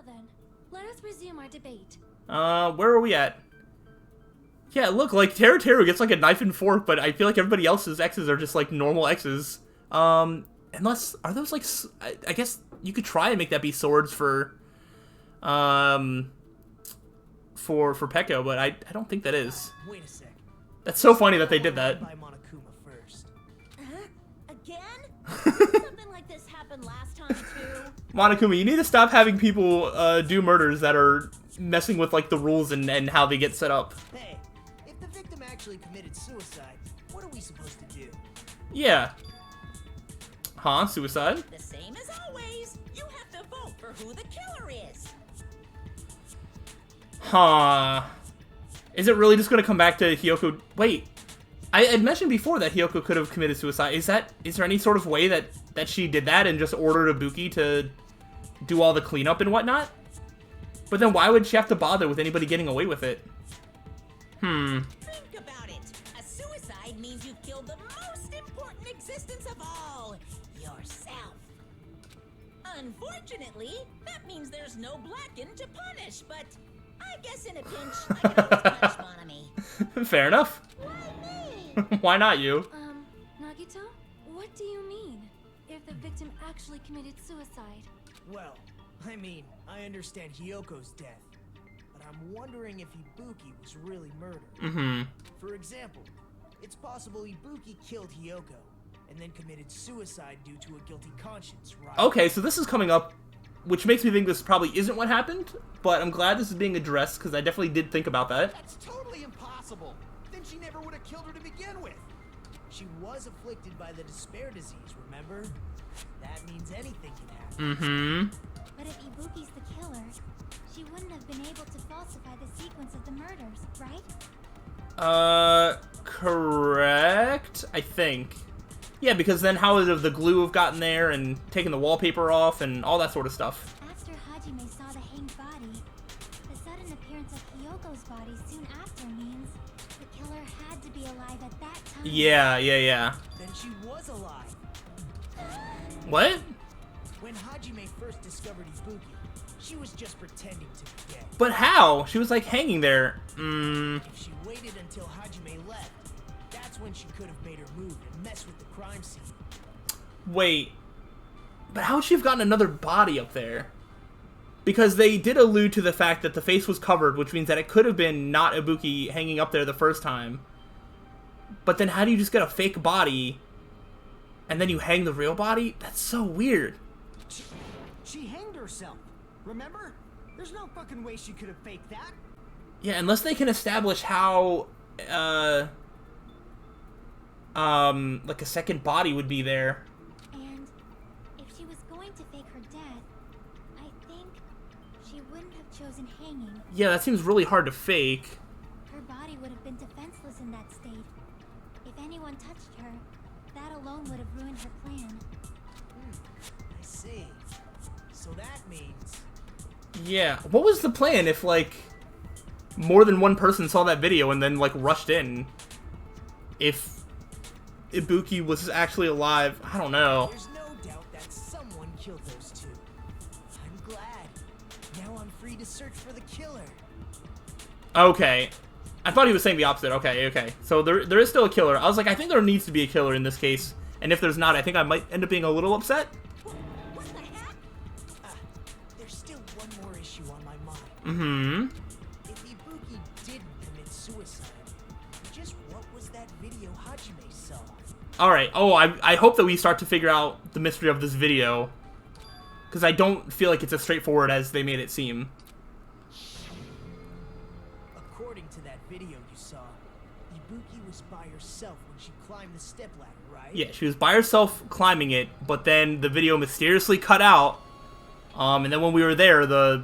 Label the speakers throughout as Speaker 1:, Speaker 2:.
Speaker 1: then, let us resume our debate.
Speaker 2: Where are we at? Yeah, look, like, Teru gets, like, a knife and fork, but I feel like everybody else's X's are just, like, normal X's. Unless, are those, like, I guess you could try and make that be swords for Pekko, but I don't think that is.
Speaker 3: Wait a sec.
Speaker 2: That's so funny that they did that.
Speaker 3: By Monokuma first.
Speaker 1: Again? Something like this happened last time, too.
Speaker 2: Monokuma, you need to stop having people, do murders that are messing with, like, the rules and how they get set up.
Speaker 3: Hey, if the victim actually committed suicide, what are we supposed to do?
Speaker 2: Yeah. Huh? Suicide?
Speaker 4: The same as always. You have to vote for who the killer is.
Speaker 2: Huh. Is it really just gonna come back to Hiyoko? Wait. I had mentioned before that Hiyoko could have committed suicide. Is there any sort of way that she did that and just ordered Ibuki to do all the cleanup and whatnot? But then why would she have to bother with anybody getting away with it?
Speaker 4: Think about it. A suicide means you've killed the most important existence of all, yourself. Unfortunately, that means there's no Blacken to punish, but I guess in a pinch, I can always punish Monami.
Speaker 2: Fair enough.
Speaker 1: Why me?
Speaker 2: Why not you?
Speaker 1: Nagito, what do you mean? If the victim actually committed suicide?
Speaker 3: Well, I mean, I understand Hyoko's death, but I'm wondering if Ibuki was really murdered. For example, it's possible Ibuki killed Hyoko and then committed suicide due to a guilty conscience, right?
Speaker 2: Okay, so this is coming up, which makes me think this probably isn't what happened, but I'm glad this is being addressed, because I definitely did think about that.
Speaker 5: That's totally impossible. Then she never would have killed her to begin with.
Speaker 3: She was afflicted by the despair disease, remember? That means anything can happen.
Speaker 1: But if Ibuki's the killer, she wouldn't have been able to falsify the sequence of the murders, right?
Speaker 2: Correct, I think. Yeah, because then how would the glue have gotten there and taken the wallpaper off and all that sort of stuff?
Speaker 1: After Hajime saw the hanged body, the sudden appearance of Hyoko's body soon after means the killer had to be alive at that time.
Speaker 2: Yeah.
Speaker 3: Then she was alive.
Speaker 2: What?
Speaker 3: When Hajime first discovered Ibuki, she was just pretending to be dead.
Speaker 2: But how? She was like hanging there.
Speaker 3: If she waited until Hajime left, that's when she could have made her move and mess with the crime scene.
Speaker 2: Wait. But how would she have gotten another body up there? Because they did allude to the fact that the face was covered, which means that it could have been not Ibuki hanging up there the first time. But then how do you just get a fake body and then you hang the real body? That's so weird.
Speaker 5: She hanged herself. Remember? There's no fucking way she could have faked that.
Speaker 2: Yeah, unless they can establish how, like a second body would be there.
Speaker 1: And if she was going to fake her death, I think she wouldn't have chosen hanging.
Speaker 2: Yeah, that seems really hard to fake.
Speaker 1: Her body would have been defenseless in that state. If anyone touched her, that alone would have ruined her plan.
Speaker 3: I see. So that means...
Speaker 2: Yeah, what was the plan if, like, more than one person saw that video and then, like, rushed in? If Ibuki was actually alive, I don't know.
Speaker 3: There's no doubt that someone killed those two. I'm glad. Now I'm free to search for the killer.
Speaker 2: Okay. I thought he was saying the opposite. Okay. So there is still a killer. I was like, I think there needs to be a killer in this case. And if there's not, I think I might end up being a little upset.
Speaker 4: What the heck?
Speaker 3: There's still one more issue on my mind. If Ibuki didn't commit suicide, just what was that video Hajime saw?
Speaker 2: Alright. Oh, I hope that we start to figure out the mystery of this video. Because I don't feel like it's as straightforward as they made it seem.
Speaker 3: According to that video you saw, Ibuki was by herself when she climbed the stepladder, right?
Speaker 2: Yeah, she was by herself climbing it, but then the video mysteriously cut out. And then when we were there, the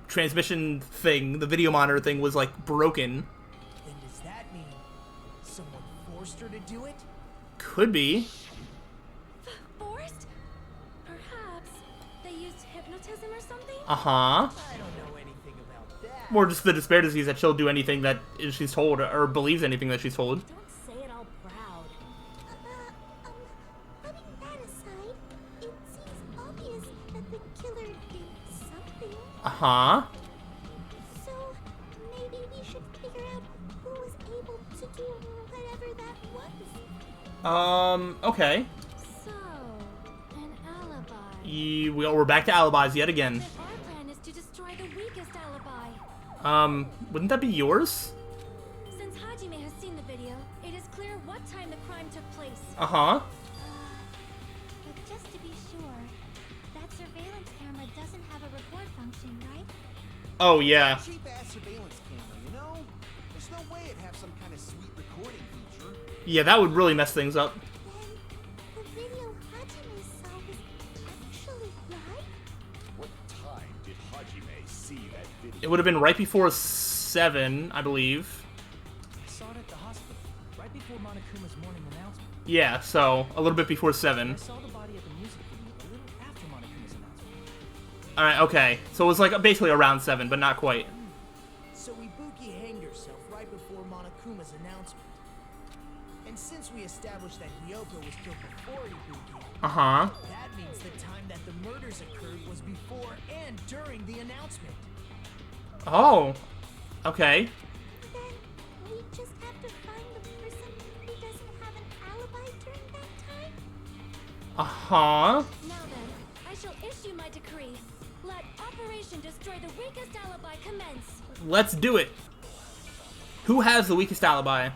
Speaker 2: transmission thing, the video monitor thing was, like, broken.
Speaker 3: Then does that mean someone forced her to do it?
Speaker 2: Could be.
Speaker 1: Forced? Perhaps they used hypnotism or something?
Speaker 2: Uh-huh.
Speaker 3: I don't know anything about that.
Speaker 2: Or just the despair disease that she'll do anything that she's told, or believes anything that she's told.
Speaker 1: Don't say it all proud.
Speaker 6: Putting that aside, it seems obvious that the killer did something.
Speaker 2: Uh-huh.
Speaker 1: So maybe we should figure out who was able to do whatever that was.
Speaker 2: Okay.
Speaker 1: So, an alibi.
Speaker 2: We're back to alibis yet again.
Speaker 1: Then our plan is to destroy the weakest alibi.
Speaker 2: Wouldn't that be yours?
Speaker 1: Since Hajime has seen the video, it is clear what time the crime took place.
Speaker 2: Uh-huh.
Speaker 1: But just to be sure, that surveillance camera doesn't have a record function, right?
Speaker 2: Oh, yeah.
Speaker 3: Cheap ass surveillance camera, you know? There's no way it'd have some kind of sweet recording feature.
Speaker 2: Yeah, that would really mess things up.
Speaker 1: Then the video Hajime saw was actually live?
Speaker 6: What time did Hajime see that video?
Speaker 2: It would have been right before 7, I believe.
Speaker 5: I saw it at the hospital, right before Monokuma's morning announcement.
Speaker 2: Yeah, so a little bit before 7.
Speaker 5: I saw the body at the music video a little after Monokuma's announcement.
Speaker 2: Alright, okay. So it was like basically around 7, but not quite.
Speaker 3: So Ibuki hanged herself right before Monokuma's announcement. And since we established that Hyoko was killed before Ibuki,
Speaker 2: Uh-huh.
Speaker 3: that means the time that the murders occurred was before and during the announcement.
Speaker 2: Oh. Okay.
Speaker 1: Then we just have to find the person who doesn't have an alibi during that time?
Speaker 2: Uh-huh.
Speaker 1: Now then, I shall issue my decree. Let Operation Destroy the Weakest Alibi commence.
Speaker 2: Let's do it. Who has the weakest alibi?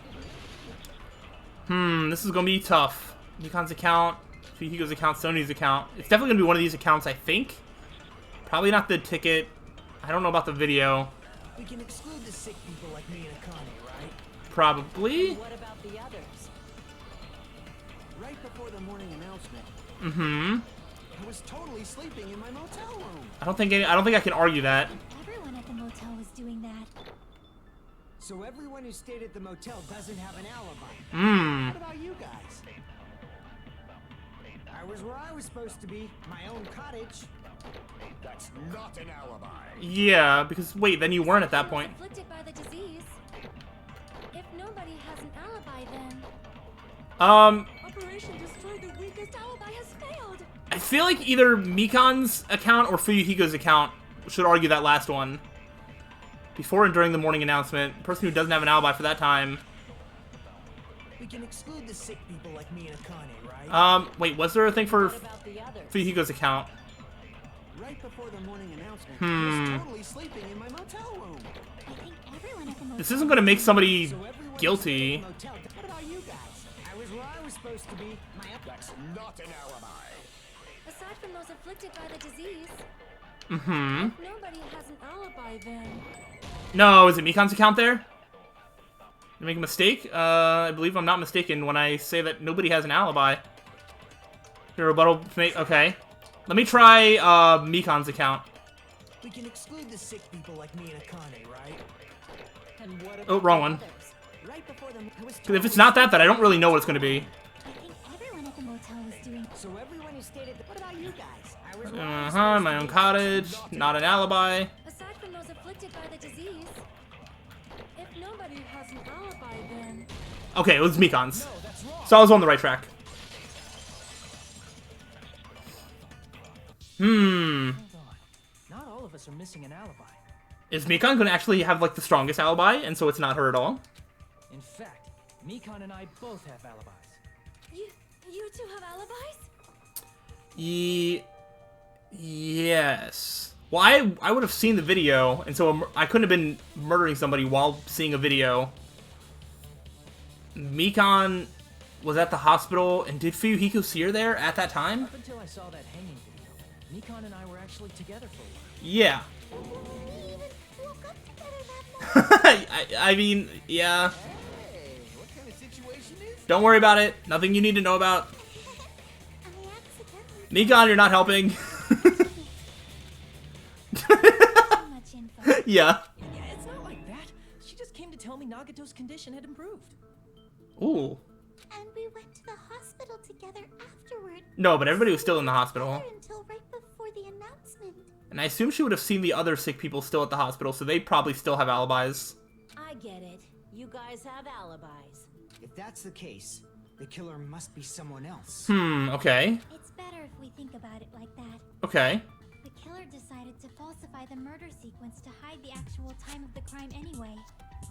Speaker 2: This is gonna be tough. Nikon's account, Fuyuhiko's account, Sony's account. It's definitely gonna be one of these accounts, I think. Probably not the ticket. I don't know about the video.
Speaker 3: We can exclude the sick people like me and Akane, right?
Speaker 2: Probably.
Speaker 4: What about the others?
Speaker 3: Right before the morning announcement,
Speaker 2: Mm-hmm.
Speaker 3: I was totally sleeping in my motel room.
Speaker 2: I don't think I can argue that.
Speaker 1: Everyone at the motel was doing that.
Speaker 5: So everyone who stayed at the motel doesn't have an alibi.
Speaker 2: Hmm.
Speaker 5: What about you guys? I was where I was supposed to be, my own cottage.
Speaker 6: That's not an alibi.
Speaker 2: Yeah, because wait, then you weren't at that point.
Speaker 1: Afflicted by the disease. If nobody has an alibi, then Operation Destroy the Weakest Alibi has failed.
Speaker 2: I feel like either Mikan's account or Fuyuhiko's account should argue that last one. Before and during the morning announcement, person who doesn't have an alibi for that time.
Speaker 3: We can exclude the sick people like me and Akane, right?
Speaker 2: Wait, was there a thing for
Speaker 4: What about the others?
Speaker 2: Fuyuhiko's account?
Speaker 3: Right before the morning announcement, I was totally sleeping in my motel room.
Speaker 1: I think everyone at the motel.
Speaker 2: This isn't gonna make somebody
Speaker 5: So everyone who stayed at
Speaker 2: guilty.
Speaker 5: the motel. What about you guys? I was where I was supposed to be, my own.
Speaker 6: That's not an alibi.
Speaker 1: Aside from those afflicted by the disease,
Speaker 2: Mm-hmm.
Speaker 1: if nobody has an alibi, then
Speaker 2: No, is it Mikan's account there? Did I make a mistake? I believe I'm not mistaken when I say that nobody has an alibi. Your rebuttal, okay. Let me try, Mikan's account.
Speaker 3: We can exclude the sick people like me and Akane, right?
Speaker 4: And what about
Speaker 2: Oh, wrong
Speaker 4: the
Speaker 2: one.
Speaker 4: others?
Speaker 3: Right before the I was
Speaker 2: Because if it's not that, then I don't really know what it's gonna be.
Speaker 1: I think everyone at the motel was doing.
Speaker 5: So everyone who stayed at the. What about you guys? I was where I was supposed
Speaker 2: Uh-huh,
Speaker 5: to
Speaker 2: my
Speaker 5: be.
Speaker 2: own cottage, not an alibi.
Speaker 1: Aside from those afflicted by the disease, if nobody has an alibi, then
Speaker 2: Okay, it was Mikan's.
Speaker 5: No, that's wrong.
Speaker 2: So I was on the right track.
Speaker 5: Hold on. Not all of us are missing an alibi.
Speaker 2: Is Mikan gonna actually have, like, the strongest alibi, and so it's not her at all?
Speaker 5: In fact, Mikan and I both have alibis.
Speaker 1: you two have alibis?
Speaker 2: Yes. Well, I would have seen the video, and so I couldn't have been murdering somebody while seeing a video. Mikan was at the hospital, and did Fuyuhiko see her there at that time?
Speaker 5: Up until I saw that hanging video, Mikan and I were actually together for a while.
Speaker 2: Yeah.
Speaker 1: We even woke up together that morning.
Speaker 2: I mean, yeah.
Speaker 3: Hey, what kind of situation is
Speaker 2: Don't worry about it. Nothing you need to know about.
Speaker 1: I accidentally
Speaker 2: Mikan, you're not helping.
Speaker 1: too much info.
Speaker 2: Yeah.
Speaker 5: Yeah, it's not like that. She just came to tell me Nagato's condition had improved.
Speaker 2: Ooh.
Speaker 1: And we went to the hospital together afterward.
Speaker 2: No, but everybody was still in the hospital.
Speaker 1: Until right before the announcement.
Speaker 2: And I assume she would have seen the other sick people still at the hospital, so they probably still have alibis.
Speaker 4: I get it. You guys have alibis.
Speaker 5: If that's the case, the killer must be someone else.
Speaker 2: Okay.
Speaker 1: It's better if we think about it like that.
Speaker 2: Okay.
Speaker 1: The killer decided to falsify the murder sequence to hide the actual time of the crime anyway.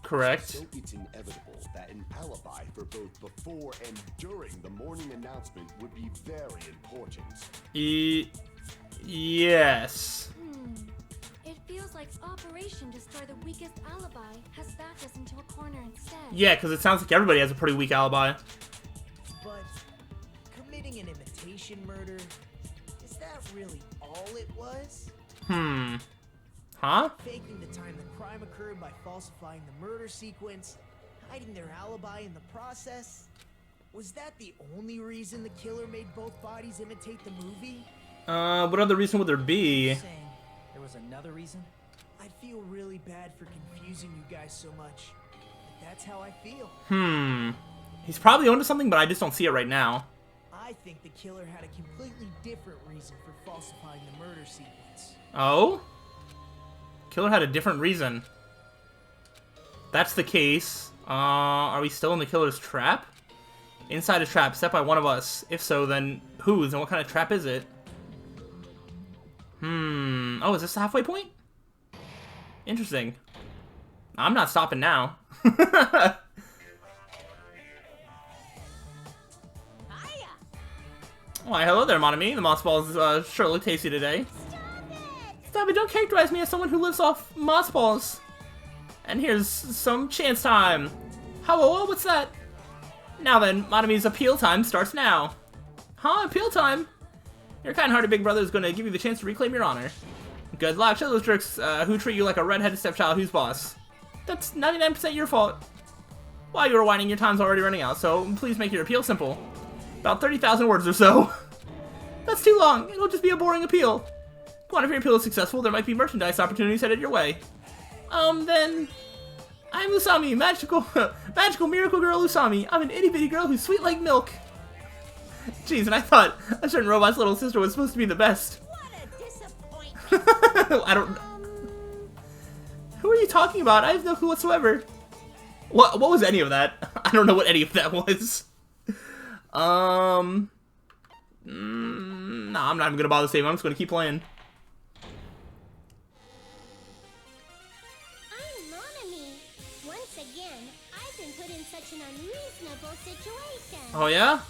Speaker 2: Correct.
Speaker 6: So it's inevitable that an alibi for both before and during the morning announcement would be very important.
Speaker 2: Yes.
Speaker 7: It feels like Operation Destroy the Weakest Alibi has backed us into a corner instead.
Speaker 2: Yeah, because it sounds like everybody has a pretty weak alibi.
Speaker 3: But committing an imitation murder, is that really all it was?
Speaker 2: Huh?
Speaker 3: Faking the time the crime occurred by falsifying the murder sequence, hiding their alibi in the process? Was that the only reason the killer made both bodies imitate the movie?
Speaker 2: What other reason would there be?
Speaker 5: Saying there was another reason?
Speaker 3: I feel really bad for confusing you guys so much, but that's how I feel.
Speaker 2: He's probably onto something, but I just don't see it right now.
Speaker 3: I think the killer had a completely different reason for falsifying the murder sequence.
Speaker 2: Oh? Killer had a different reason. That's the case. Are we still in the killer's trap? Inside a trap set by one of us. If so, then whose and what kind of trap is it? Oh, is this the halfway point? Interesting. I'm not stopping now. Why, hello there, Monami. The moss balls sure look tasty today. Stop it! Don't characterize me as someone who lives off moss balls. And here's some chance time. Hello, what's that? Now then, Monami's appeal time starts now. Huh? Appeal time? Your kind-hearted big brother is going to give you the chance to reclaim your honor. Good luck. Show those jerks who treat you like a red-headed stepchild who's boss. That's 99% your fault. While you were whining, your time's already running out, so please make your appeal simple. About 30,000 words or so. That's too long. It'll just be a boring appeal. Come on, if your appeal is successful, there might be merchandise opportunities headed your way. Then... I'm Usami, magical miracle girl Usami. I'm an itty-bitty girl who's sweet like milk. Jeez, and I thought a certain robot's little sister was supposed to be the best.
Speaker 4: What a disappointment.
Speaker 2: I don't... Who are you talking about? I have no clue whatsoever. What was any of that? I don't know what any of that was. Nah, I'm not even gonna bother saving. I'm just gonna keep playing.
Speaker 1: I'm Monami. Once again, I've been put in such an unreasonable situation.
Speaker 2: Oh yeah?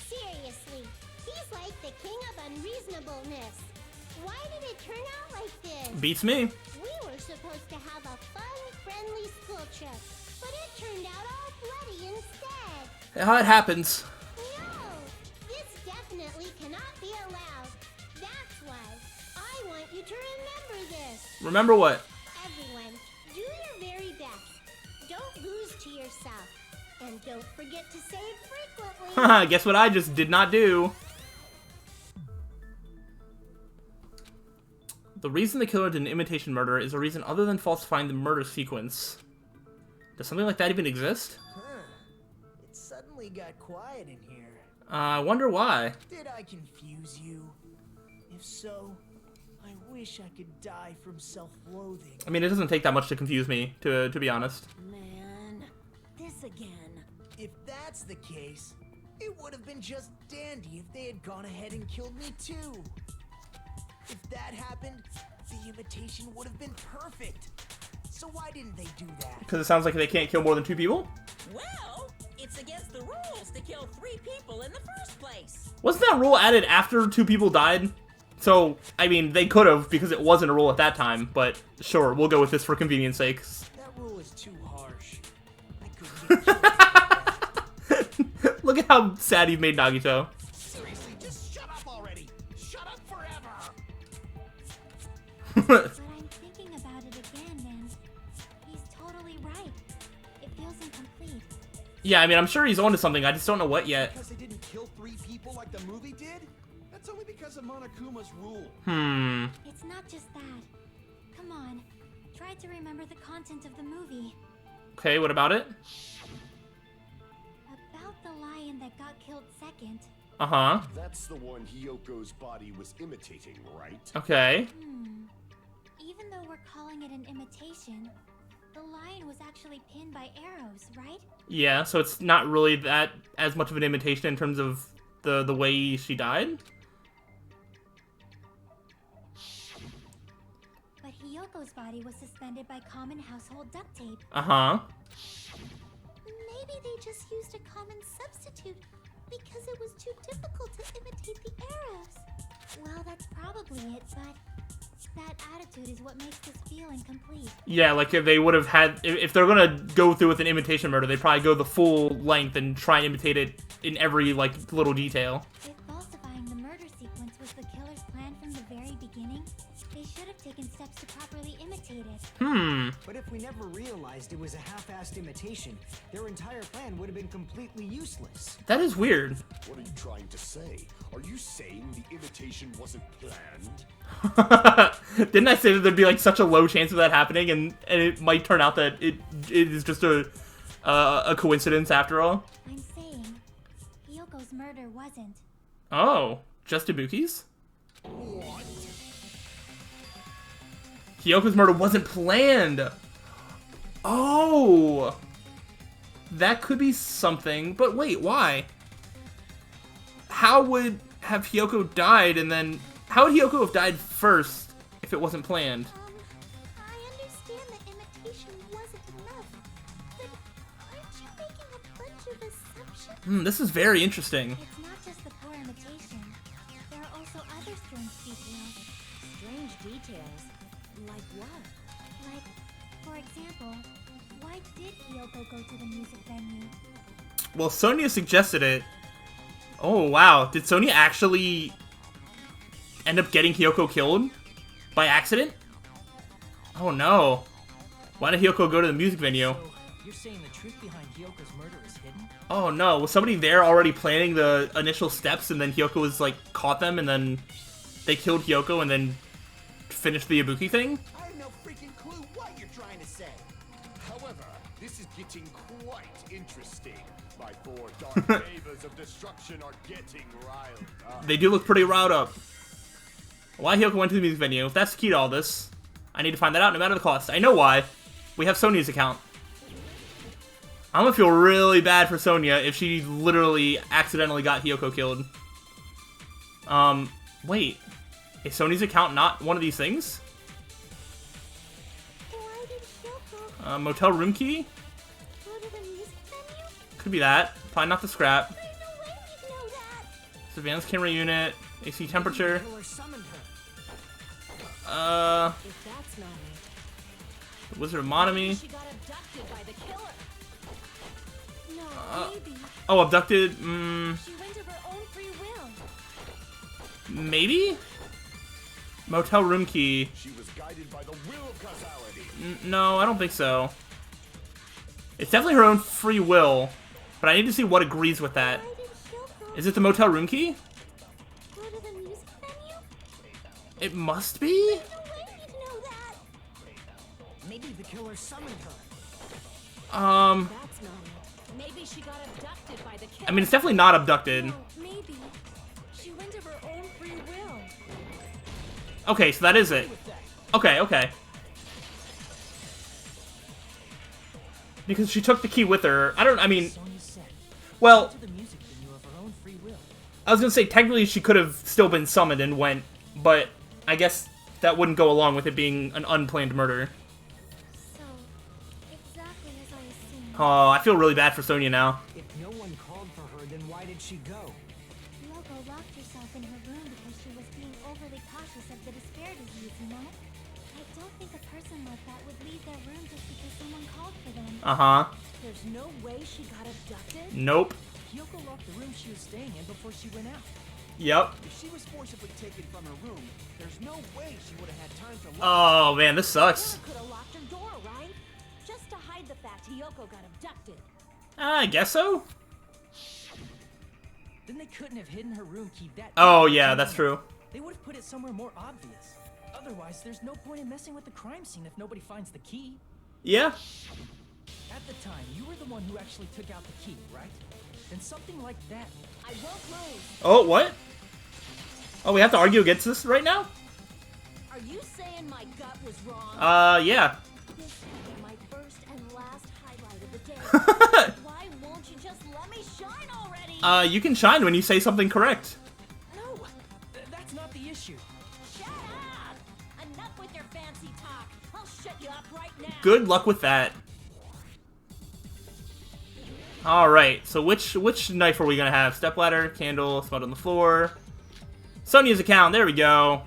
Speaker 1: Seriously, he's like the king of unreasonableness. Why did it turn out like this?
Speaker 2: Beats me.
Speaker 1: We were supposed to have a fun, friendly school trip, but it turned out all bloody instead.
Speaker 2: How it happens.
Speaker 1: No, this definitely cannot be allowed. That's why I want you to remember this.
Speaker 2: Remember what?
Speaker 1: Everyone, do your very best. Don't lose to yourself. And don't forget to save frequently.
Speaker 2: Haha, guess what I just did not do? The reason the killer did an imitation murder is a reason other than falsifying the murder sequence. Does something like that even exist?
Speaker 3: Huh. It suddenly got quiet in here.
Speaker 2: I wonder why.
Speaker 3: Did I confuse you? If so, I wish I could die from self-loathing.
Speaker 2: I mean, it doesn't take that much to confuse me, to be honest.
Speaker 4: Man, this again.
Speaker 3: If that's the case, it would have been just dandy if they had gone ahead and killed me too. If that happened, the imitation would have been perfect. So why didn't they do that?
Speaker 2: Because it sounds like they can't kill more than 2 people?
Speaker 4: Well, it's against the rules to kill 3 people in the first place.
Speaker 2: Wasn't that rule added after 2 people died? So, I mean, they could have, because it wasn't a rule at that time, but sure, we'll go with this for convenience sakes.
Speaker 3: That rule is too harsh. I couldn't get killed.
Speaker 2: Look at how sad you've made Nagito.
Speaker 6: Seriously, just shut up already! Shut up forever!
Speaker 1: But I'm thinking about it again, and he's totally right. It feels incomplete.
Speaker 2: Yeah, I mean, I'm sure he's onto something, I just don't know what yet.
Speaker 6: Because they didn't kill 3 people like the movie did? That's only because of Monokuma's rule.
Speaker 1: It's not just that. Come on, try to remember the content of the movie.
Speaker 2: Okay, what about it?
Speaker 1: About the lion that got killed second.
Speaker 2: Uh-huh.
Speaker 6: That's the one Hyoko's body was imitating, right?
Speaker 2: Okay.
Speaker 1: Even though we're calling it an imitation, the lion was actually pinned by arrows, right?
Speaker 2: Yeah, so it's not really that as much of an imitation in terms of the way she died?
Speaker 1: Hyoko's body was suspended by common household duct tape.
Speaker 2: Uh-huh.
Speaker 1: Maybe they just used a common substitute because it was too difficult to imitate the arrows. Well, that's probably it, but that attitude is what makes this feel incomplete.
Speaker 2: Yeah, like if they would have had... If they're gonna go through with an imitation murder, they'd probably go the full length and try and imitate it in every, like, little detail.
Speaker 1: If falsifying the murder sequence was the killer's plan from the very beginning, they should have taken steps to properly imitate it.
Speaker 5: But if we never realized it was a half-assed imitation, their entire plan would have been completely useless.
Speaker 2: That is weird.
Speaker 6: What are you trying to say? Are you saying the imitation wasn't planned?
Speaker 2: Didn't I say that there'd be like such a low chance of that happening, and it might turn out that it is just a coincidence after all?
Speaker 1: I'm saying Hyoko's murder wasn't.
Speaker 2: Oh, just Ibuki's?
Speaker 6: What?
Speaker 2: Hyoko's murder wasn't planned. Oh, that could be something. But wait, why? How would have Hyoko died and then... How would Hyoko have died first if it wasn't planned?
Speaker 1: I understand that imitation wasn't enough, but aren't you making a bunch of assumptions?
Speaker 2: This is very interesting.
Speaker 1: It's not just the poor imitation. There are also other strange details.
Speaker 4: Strange details? Like what?
Speaker 1: Like, for example, why did Hyoko go to the music venue?
Speaker 2: Well, Sonia suggested it. Oh, wow. Did Sonia actually end up getting Hyoko killed? By accident? Oh, no. Why did Hyoko go to the music venue?
Speaker 3: So, you're saying the truth behind Hyoko's murder is hidden?
Speaker 2: Oh, no. Was somebody there already planning the initial steps, and then Hyoko was, like, caught them, and then they killed Hyoko, and then finished the Ibuki thing?
Speaker 6: I have no freaking clue what you're trying to say. However, this is getting quite interesting. My four dark neighbors of destruction are getting riled up.
Speaker 2: They do look pretty riled up. Why Hyoko went to the music venue? If that's the key to all this, I need to find that out no matter the cost. I know why. We have Sonia's account. I'm gonna feel really bad for Sonia if she literally accidentally got Hyoko killed. Wait. Is Sony's account not one of these things?
Speaker 1: Why did Hyoko
Speaker 2: Motel room key?
Speaker 1: go to the music venue?
Speaker 2: Could be that. Probably not the scrap.
Speaker 1: There's no way we'd know that.
Speaker 2: Surveillance camera unit. AC temperature.
Speaker 5: The killer summoned her.
Speaker 4: If that's not it,
Speaker 2: Wizard of Monami.
Speaker 4: she got abducted by the killer.
Speaker 1: No, maybe.
Speaker 2: Oh, abducted.
Speaker 1: She went of her own free will.
Speaker 2: Maybe? Motel room key.
Speaker 6: She was guided by the will of causality.
Speaker 2: No, I don't think so. It's definitely her own free will, but I need to see what agrees with that.
Speaker 1: Why did Hyoko
Speaker 2: Is it the motel room key?
Speaker 1: go to the music venue?
Speaker 2: It must be?
Speaker 1: No way we'd know that.
Speaker 5: Maybe the killer summoned her.
Speaker 4: That's not it. Maybe she got abducted by the killer.
Speaker 2: I mean, it's definitely not abducted.
Speaker 1: No, maybe. She went of her own free will.
Speaker 2: Okay, so that is it. Okay. Because she took the key with her. I mean,
Speaker 3: Sonya said,
Speaker 2: well,
Speaker 3: to the music venue of her own free will.
Speaker 2: I was gonna say, technically she could have still been summoned and went, but I guess that wouldn't go along with it being an unplanned murder.
Speaker 1: So, exactly as I assumed.
Speaker 2: Oh, I feel really bad for Sonya now.
Speaker 5: If no one called for her, then why did she go?
Speaker 1: Hyoko locked herself in her room because she was being overly cautious of the despair disease, you know? I don't think a person like that would leave their room just because someone called for them.
Speaker 2: Uh-huh.
Speaker 4: There's no way she got abducted?
Speaker 2: Nope.
Speaker 3: Hyoko locked the room she was staying in before she went out.
Speaker 2: Yep.
Speaker 5: If she was forcibly taken from her room, there's no way she would have had time to look.
Speaker 2: Oh, man, this sucks.
Speaker 4: Killer could have locked her door, right? Just to hide the fact Hyoko got abducted.
Speaker 2: I guess so.
Speaker 3: Then they couldn't have hidden her room key that
Speaker 2: Oh,
Speaker 3: deep.
Speaker 2: yeah, that's true.
Speaker 3: They would have put it somewhere more obvious. Otherwise, there's no point in messing with the crime scene if nobody finds the key.
Speaker 2: Yeah.
Speaker 3: At the time, you were the one who actually took out the key, right? Then something like that.
Speaker 4: I won't lose.
Speaker 2: Oh, what? Oh, we have to argue against this right now?
Speaker 4: Are you saying my gut was wrong?
Speaker 2: Yeah.
Speaker 4: This will be my first and last highlight of the day. Why won't you just let me shine already?
Speaker 2: You can shine when you say something correct.
Speaker 3: No, that's not the issue.
Speaker 4: Shut up! Enough with your fancy talk. I'll shut you up right now.
Speaker 2: Good luck with that. Alright, so which knife are we gonna have? Stepladder, candle, smut on the floor. Sonia's account, there we go.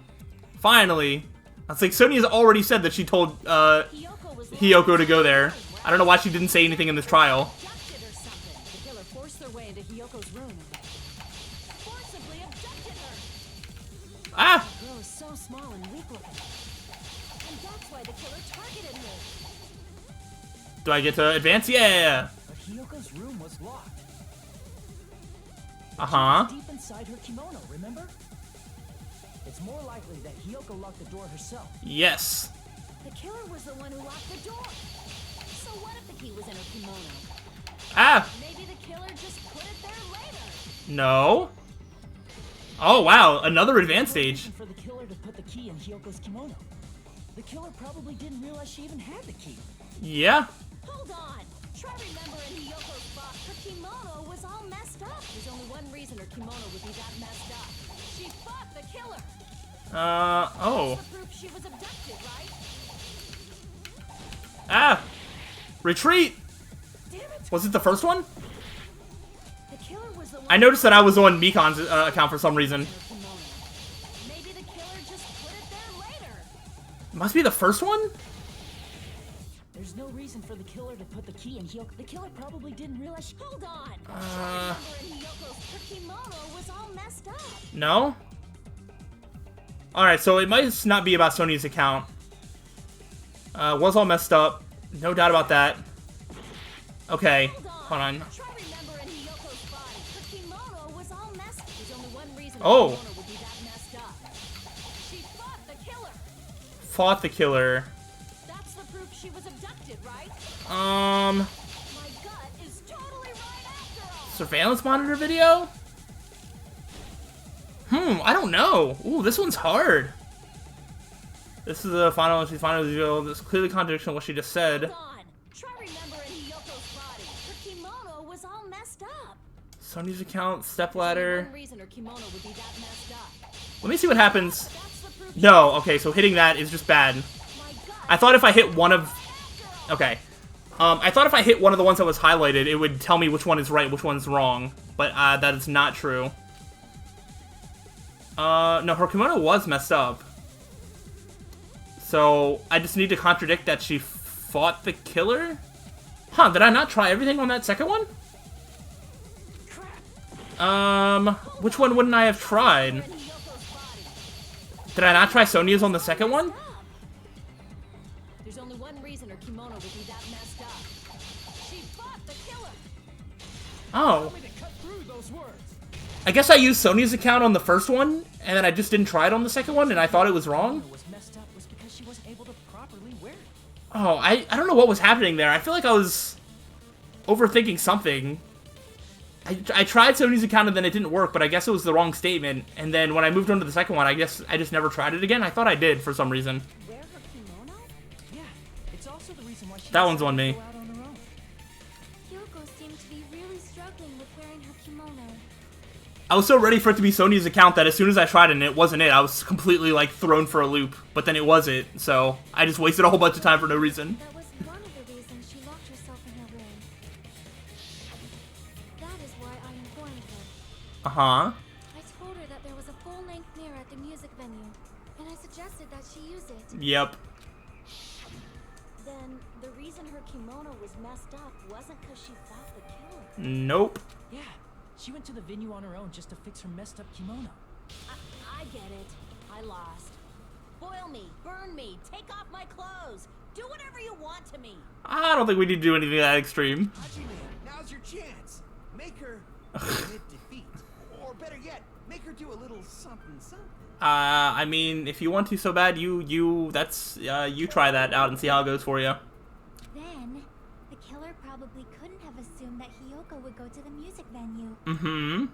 Speaker 2: Finally. It's like Sonia's already said that she told Hiyoko to go there. I don't know why she didn't say anything in this trial.
Speaker 4: Abducted or something. The killer forced their way into Hiyoko's room. Forcibly abducted her.
Speaker 2: Ah!
Speaker 4: The girl is so small and weak looking. And that's why the killer targeted her.
Speaker 2: Do I get to advance? Yeah!
Speaker 5: But Hiyoko's room was locked.
Speaker 2: Uh-huh.
Speaker 5: Deep inside her kimono, remember? It's more likely that Hiyoko locked the door herself.
Speaker 2: Yes.
Speaker 4: The killer was the one who locked the door. So what if the key was in her kimono?
Speaker 2: Ah!
Speaker 4: Maybe the killer just put it there later.
Speaker 2: No. Oh, wow. Another advanced stage.
Speaker 5: For the killer to put the key in Hiyoko's kimono. The killer probably didn't realize she even had the key.
Speaker 2: Yeah.
Speaker 4: Hold on. Try remembering Hiyoko's spot. Her kimono was all messed up. There's only one reason her kimono would be that messed up. She fought the killer.
Speaker 2: Oh.
Speaker 4: That's the proof she was abducted, right?
Speaker 2: Ah! Retreat!
Speaker 4: Damn it.
Speaker 2: Was it the first one?
Speaker 4: The killer was the one.
Speaker 2: I noticed that I was on Mikon's account for some reason.
Speaker 4: her kimono. Maybe the killer just put it there later.
Speaker 2: Must be the first one?
Speaker 5: There's no reason for the killer to put the key in Hiyoko. The killer probably didn't realize.
Speaker 4: Hold on. Try remembering Hiyoko's. Her kimono was all messed up.
Speaker 2: No? Alright, so it might not be about Sony's account. Was all messed up. No doubt about that. Okay, hold on.
Speaker 4: Try remembering Hiyoko's body. Her kimono was all messed up. There's only one reason
Speaker 2: Oh.
Speaker 4: her kimono would be that messed up. She fought the killer.
Speaker 2: Fought the killer.
Speaker 4: That's the proof she was abducted, right?
Speaker 2: Um,
Speaker 4: My gut is totally right after all.
Speaker 2: surveillance monitor video? I don't know. Ooh, this one's hard. This is the final, she's finally revealed. This clearly contradiction of what she just said.
Speaker 4: Hold on. Try remembering Hiyoko's body. Her kimono was all messed up.
Speaker 2: Sony's account,
Speaker 4: There's
Speaker 2: stepladder.
Speaker 4: only one reason her kimono would be that messed up.
Speaker 2: Let me see what happens.
Speaker 4: That's the proof.
Speaker 2: No, okay, so hitting that is just bad.
Speaker 4: My gut.
Speaker 2: I thought if I hit one of... Okay. I thought if I hit one of the ones that was highlighted, it would tell me which one is right, which one's wrong. But that is not true. No, her kimono was messed up. So, I just need to contradict that she fought the killer? Huh, did I not try everything on that second one? Which one wouldn't I have tried?
Speaker 4: Hiyoko's body.
Speaker 2: Did I not try Sonya's on the second one?
Speaker 4: There's only one reason her kimono would be that messed up. She fought the killer.
Speaker 2: Oh.
Speaker 5: To cut through those words.
Speaker 2: I guess I used Sonya's account on the first one, and then I just didn't try it on the second one, and I thought it was wrong?
Speaker 5: What was messed up was because she wasn't able to properly wear it.
Speaker 2: Oh, I don't know what was happening there. I feel like I was overthinking something. I tried Sony's account and then it didn't work, but I guess it was the wrong statement. And then when I moved on to the second one, I guess I just never tried it again. I thought I did for some reason.
Speaker 4: Wear her kimono?
Speaker 5: Yeah, it's also the reason why she
Speaker 2: That one's
Speaker 5: decided
Speaker 2: on me.
Speaker 5: to go out on her own.
Speaker 7: Hyoko seemed to be really struggling with wearing her kimono.
Speaker 2: I was so ready for it to be Sony's account that as soon as I tried it and it wasn't it, I was completely like thrown for a loop. But then it was it, so I just wasted a whole bunch of time for no reason.
Speaker 7: That was one of the reasons she locked herself in her room. That is why I informed her.
Speaker 2: Uh-huh.
Speaker 7: I told her that there was a full-length mirror at the music venue, and I suggested that she use it.
Speaker 2: Yep.
Speaker 4: Then the reason her kimono was messed up wasn't because she fought the killer.
Speaker 2: Nope.
Speaker 5: Yeah, she went to the venue on her own just to fix her messed up kimono.
Speaker 4: I get it. I lost. Boil me, burn me, take off my clothes. Do whatever you want to me.
Speaker 2: I don't think we need to do anything that extreme.
Speaker 3: Hajime, now's your chance. Make her admit defeat. Or better yet, make her do a little something, something.
Speaker 2: I mean, if you want to so bad, you try that out and see how it goes for you.
Speaker 1: Then, the killer probably couldn't have assumed that Hiyoko would go to the music venue.
Speaker 2: Mm-hmm.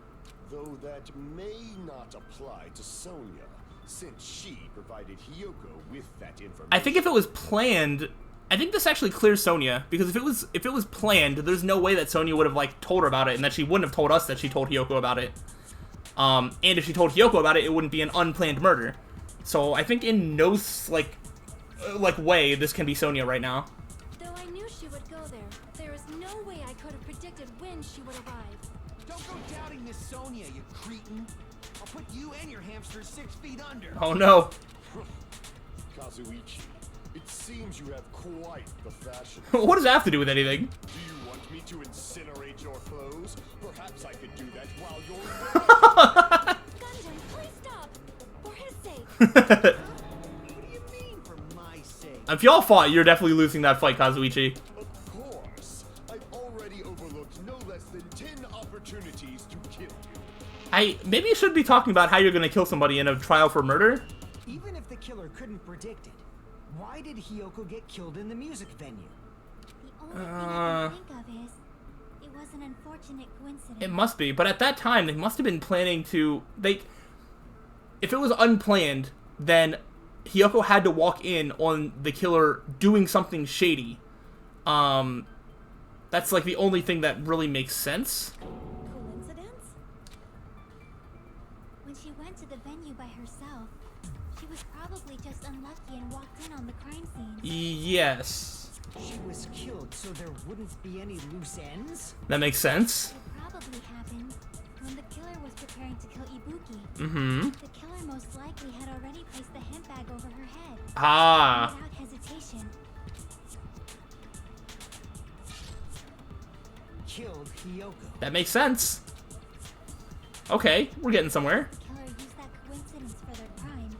Speaker 6: Though that may not apply to Sonia, since she provided Hiyoko with that information.
Speaker 2: I think if it was planned, I think this actually clears Sonia, because if it was planned, there's no way that Sonia would have like told her about it, and that she wouldn't have told us that she told Hiyoko about it. And if she told Hiyoko about it, it wouldn't be an unplanned murder. So I think in no like like, way this can be Sonia right now.
Speaker 7: Though I knew she would go there, there is no way I could have predicted when she would arrive.
Speaker 5: Don't go doubting Miss Sonia, you cretin. I'll put you and your hamster 6 feet under.
Speaker 2: Oh no.
Speaker 6: Kazuichi, it seems you have quite the fashion.
Speaker 2: What does that have to do with anything?
Speaker 6: Do you want me to incinerate your clothes? Perhaps I could do that while you're...
Speaker 7: Gundam, please stop! For his sake!
Speaker 5: What do you mean, for my sake?
Speaker 2: If y'all fought, you're definitely losing that fight, Kazuichi.
Speaker 6: Of course. I've already overlooked no less than 10 opportunities to kill you.
Speaker 2: Maybe you should be talking about how you're gonna kill somebody in a trial for murder.
Speaker 5: Even if the killer couldn't predict it, why did Hiyoko get killed in the music venue?
Speaker 1: The only thing I can think of is it was an unfortunate coincidence.
Speaker 2: It must be, but at that time, they must have been planning to... If it was unplanned, then Hiyoko had to walk in on the killer doing something shady. That's, like, the only thing that really makes sense.
Speaker 1: Coincidence? When she went to the venue by herself, she was probably just unlucky and walked in on the crime scene.
Speaker 2: Yes.
Speaker 5: She was killed so there wouldn't be any loose ends?
Speaker 2: That makes sense.
Speaker 1: It probably happened when the killer was preparing to kill Ibuki.
Speaker 2: Mm-hmm.
Speaker 1: The killer most likely had already placed the hemp bag over her head.
Speaker 2: Ah.
Speaker 1: Without hesitation.
Speaker 5: Killed Hiyoko.
Speaker 2: That makes sense. Okay, we're getting somewhere.
Speaker 1: The killer used that coincidence for their crime.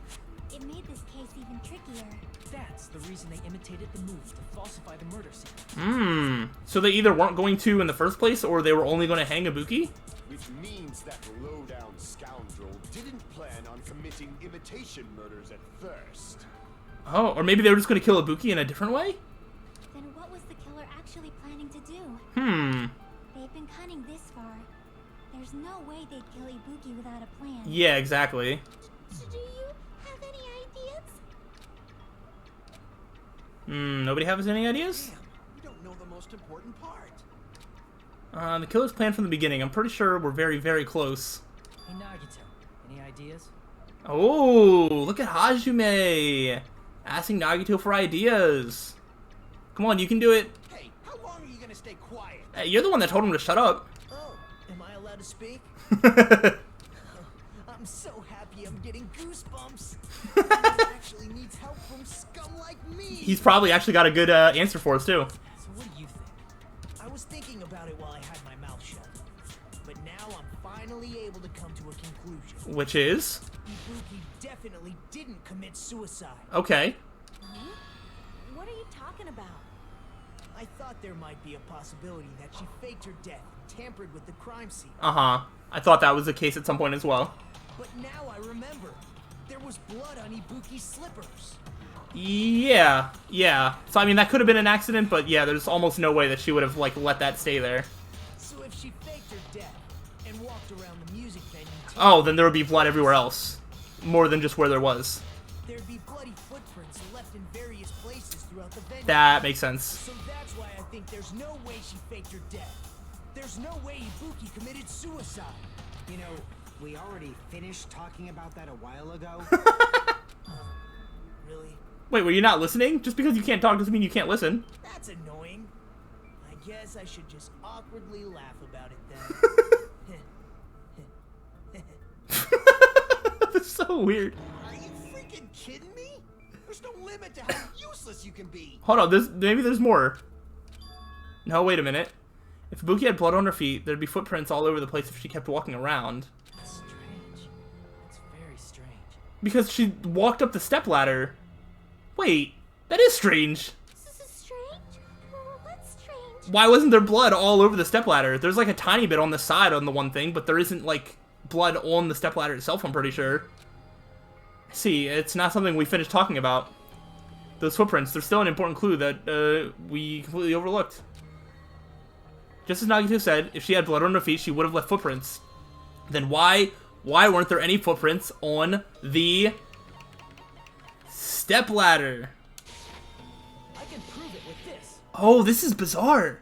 Speaker 1: It made this case even trickier.
Speaker 3: That's the reason they imitated the move to falsify the murder scene.
Speaker 2: Hmm. So they either weren't going to in the first place, or they were only going to hang Ibuki?
Speaker 6: Which means that low-down scoundrel didn't plan on committing imitation murders at first.
Speaker 2: Oh, or maybe they were just going to kill Ibuki in a different way?
Speaker 1: Then what was the killer actually planning to do?
Speaker 2: Hmm.
Speaker 1: They've been cunning this far. There's no way they'd kill Ibuki without a plan.
Speaker 2: Yeah, exactly.
Speaker 1: Do you have any ideas?
Speaker 2: Nobody has any ideas?
Speaker 3: Damn, we don't know the most important part.
Speaker 2: The killer's plan from the beginning. I'm pretty sure we're very, very close.
Speaker 3: Hey Nagito, any ideas?
Speaker 2: Oh, look at Hajime! Asking Nagito for ideas. Come on, you can do it.
Speaker 3: Hey, how long are you gonna stay quiet?
Speaker 2: Hey, you're the one that told him to shut up.
Speaker 3: Oh, am I allowed to speak? I'm so happy I'm getting goosebumps. He actually needs help from scum like me.
Speaker 2: He's probably actually got a good answer for us, too.
Speaker 3: So what do you think? I was thinking about it while I had my mouth shut. But now I'm finally able to come to a conclusion.
Speaker 2: Which is?
Speaker 3: Ibuki definitely didn't commit suicide.
Speaker 2: Okay.
Speaker 7: What are you talking about?
Speaker 3: I thought there might be a possibility that she faked her death and tampered with the crime scene.
Speaker 2: Uh-huh. I thought that was the case at some point as well.
Speaker 3: But now I remember. There was blood on Ibuki's slippers.
Speaker 2: Yeah. So, I mean, that could have been an accident, but yeah, there's almost no way that she would have, like, let that stay there.
Speaker 3: So if she faked her death and walked around the music venue too,
Speaker 2: Oh, then there would be blood everywhere else. More than just where there was.
Speaker 3: there'd be bloody footprints left in various places throughout the venue.
Speaker 2: That makes sense.
Speaker 3: So that's why I think there's no way she faked her death. There's no way Ibuki committed suicide.
Speaker 5: You know, we already finished talking about that a while ago.
Speaker 3: Really?
Speaker 2: Wait, were you not listening? Just because you can't talk doesn't mean you can't listen.
Speaker 3: That's annoying. I guess I should just awkwardly laugh about it then.
Speaker 2: That's so weird.
Speaker 6: Are you freaking kidding me? There's no limit to how useless you can be.
Speaker 2: Hold on, maybe there's more. No, wait a minute. If Ibuki had blood on her feet, there'd be footprints all over the place if she kept walking around.
Speaker 3: That's strange. It's very strange.
Speaker 2: Because she walked up the stepladder. Wait, that is strange.
Speaker 1: This is strange? What's strange?
Speaker 2: Why wasn't there blood all over the stepladder? There's like a tiny bit on the side on the one thing, but there isn't like blood on the stepladder itself, I'm pretty sure. See, it's not something we finished talking about. Those footprints, they're still an important clue that we completely overlooked. Just as Nagito said, if she had blood on her feet, she would have left footprints. Then why weren't there any footprints on the stepladder?
Speaker 3: I can prove it with this.
Speaker 2: Oh, this is bizarre.